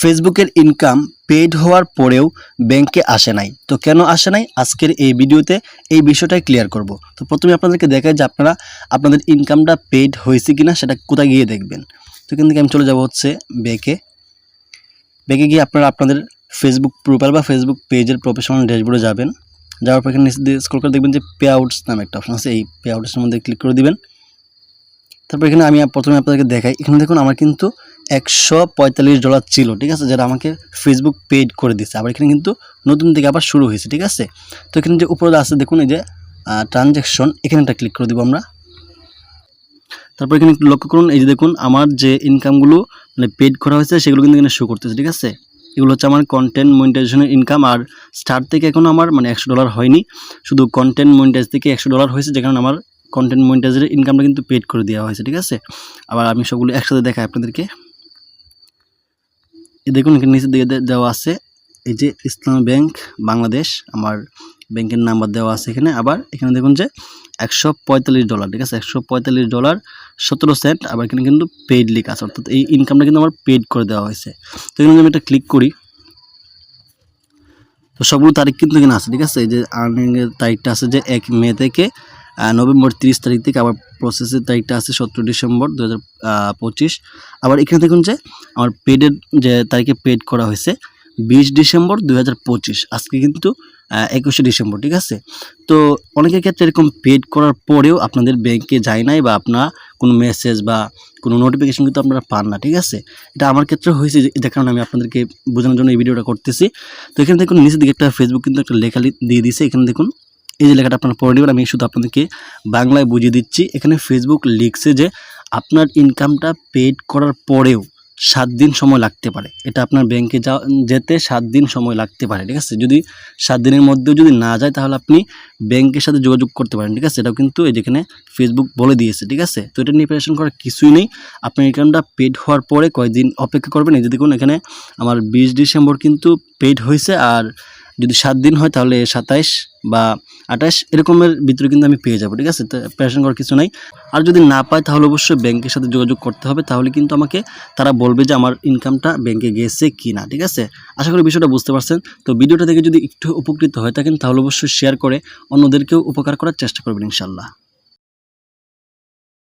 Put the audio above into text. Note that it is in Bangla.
ফেসবুকের ইনকাম পেইড হওয়ার পরেও ব্যাংকে আসে নাই। তো কেন আসে নাই আজকের এই ভিডিওতে এই বিষয়টাই ক্লিয়ার করব। তো প্রথমে আপনাদেরকে দেখাই যে আপনারা আপনাদের ইনকামটা পেইড হয়েছে কিনা সেটা কোথায় গিয়ে দেখবেন। তো এখান থেকে আমি চলে যাব হচ্ছে ব্যাকে গিয়ে আপনারা আপনাদের ফেসবুক প্রোফাইল বা ফেসবুক পেজের প্রফেশনাল ড্যাশবোর্ডে যাবেন। যাওয়ার পর এখানে নিচে দিয়ে স্ক্রল করে দেখবেন যে পে আউটস নামে একটা অপশন আছে। এই পে আউটসের মধ্যে ক্লিক করে দিবেন। তারপর এখানে আমি প্রথমে আপনাদেরকে দেখাই। এখানে দেখুন আমার কিন্তু $145 ছিল, ঠিক আছে, যেটা আমাকে ফেসবুক পেইড করে দিচ্ছে। আবার এখানে কিন্তু নতুন থেকে আবার শুরু হয়েছে, ঠিক আছে। তো এখানে যে উপরে আছে দেখুন এই যে ট্রানজ্যাকশন, এখানে একটা ক্লিক করে দেবো আমরা। তারপর এখানে একটু লক্ষ্য করুন, এই যে দেখুন আমার যে ইনকামগুলো মানে পেইড করা হয়েছে সেগুলো কিন্তু এখানে শো করতেছে, ঠিক আছে। এগুলো হচ্ছে আমার কন্টেন্ট মনিটাইজেশনের ইনকাম। আর স্টার্ট থেকে এখনও আমার মানে $100 হয়নি, শুধু কন্টেন্ট মনিটাইজ থেকে $100 হয়েছে, যেখানে আমার কন্টেন্ট মনিটাইজের ইনকামটা কিন্তু পেইড করে দেওয়া হয়েছে, ঠিক আছে। আবার আমি সবগুলো একসাথে দেখাই আপনাদেরকে। এই দেখুন এখানে নিচে দিয়ে দেওয়া আছে এই যে ইসলামী ব্যাংক বাংলাদেশ, আমার ব্যাংকের নাম্বার দেওয়া আছে এখানে। আবার এখানে দেখুন যে $145, ঠিক আছে, $145.17। আবার এখানে কিন্তু পেইড লেখা আছে, অর্থাৎ এই ইনকামটা কিন্তু আমার পেইড করে দেওয়া হয়েছে। তো এখানে যদি আমি এটা ক্লিক করি তো সবগুলো তারিখ কিন্তু এখানে আছে, ঠিক আছে। এই যে আর্নিংয়ের তারিখটা আছে যে 1 মে থেকে নভেম্বর 30 তারিখ থেকে। আবার প্রসেসের তারিখটা আছে 17 ডিসেম্বর 2025। আবার এখানে দেখুন যে আমার পেডের যে তারিখে পেড করা হয়েছে 20 ডিসেম্বর 2025, আজকে কিন্তু 21 ডিসেম্বর, ঠিক আছে। তো অনেকের ক্ষেত্রে এরকম পেড করার পরেও আপনাদের ব্যাংকে যায় নাই, বা আপনার কোনো মেসেজ বা কোনো নোটিফিকেশন কিন্তু আপনারা পান না, ঠিক আছে। এটা আমার ক্ষেত্রে হয়েছে, যে কারণে আমি আপনাদেরকে বোঝানোর জন্য এই ভিডিওটা করতেছি। তো এখানে দেখুন নিচের দিকে একটা ফেসবুক কিন্তু একটা লেখা দিয়ে দিয়েছে। এখানে দেখুন এই যে লেখাটা আপনারা পড়ে নেবেন, আমি শুধু আপনাদেরকে বাংলায় বুঝিয়ে দিচ্ছি। এখানে ফেসবুক লিখছে যে আপনার ইনকামটা পেইড করার পরেও 7 দিন সময় লাগতে পারে। এটা আপনার ব্যাংকে যেতে 7 দিন সময় লাগতে পারে, ঠিক আছে। যদি 7 দিনের মধ্যেও যদি না যায় তাহলে আপনি ব্যাংকের সাথে যোগাযোগ করতে পারেন, ঠিক আছে। এটাও কিন্তু এই যেখানে ফেসবুক বলে দিয়েছে, ঠিক আছে। তো এটা নিয়ে প্রিপারেশন করার কিছুই নেই। আপনার ইনকামটা পেইড হওয়ার পরে কয়েকদিন অপেক্ষা করবেন। এই যে দেখুন এখানে আমার 20 ডিসেম্বর কিন্তু পেইড হয়েছে, আর যদি 7 দিন হয় তাহলে 27 বা 28 এরকমের ভিতরে কিন্তু আমি পেয়ে যাবো, ঠিক আছে। তো প্রিপারেশন করার কিছু নাই। আর যদি না পাই তাহলে অবশ্যই ব্যাংকের সাথে যোগাযোগ করতে হবে, তাহলে কিন্তু আমাকে তারা বলবে যে আমার ইনকামটা ব্যাংকে গেছে কি না, ঠিক আছে। আশা করি বিষয়টা বুঝতে পারছেন। তো ভিডিওটা থেকে যদি একটু উপকৃত হয়ে থাকেন তাহলে অবশ্যই শেয়ার করে অন্যদেরকেও উপকার করার চেষ্টা করবেন ইনশাল্লাহ।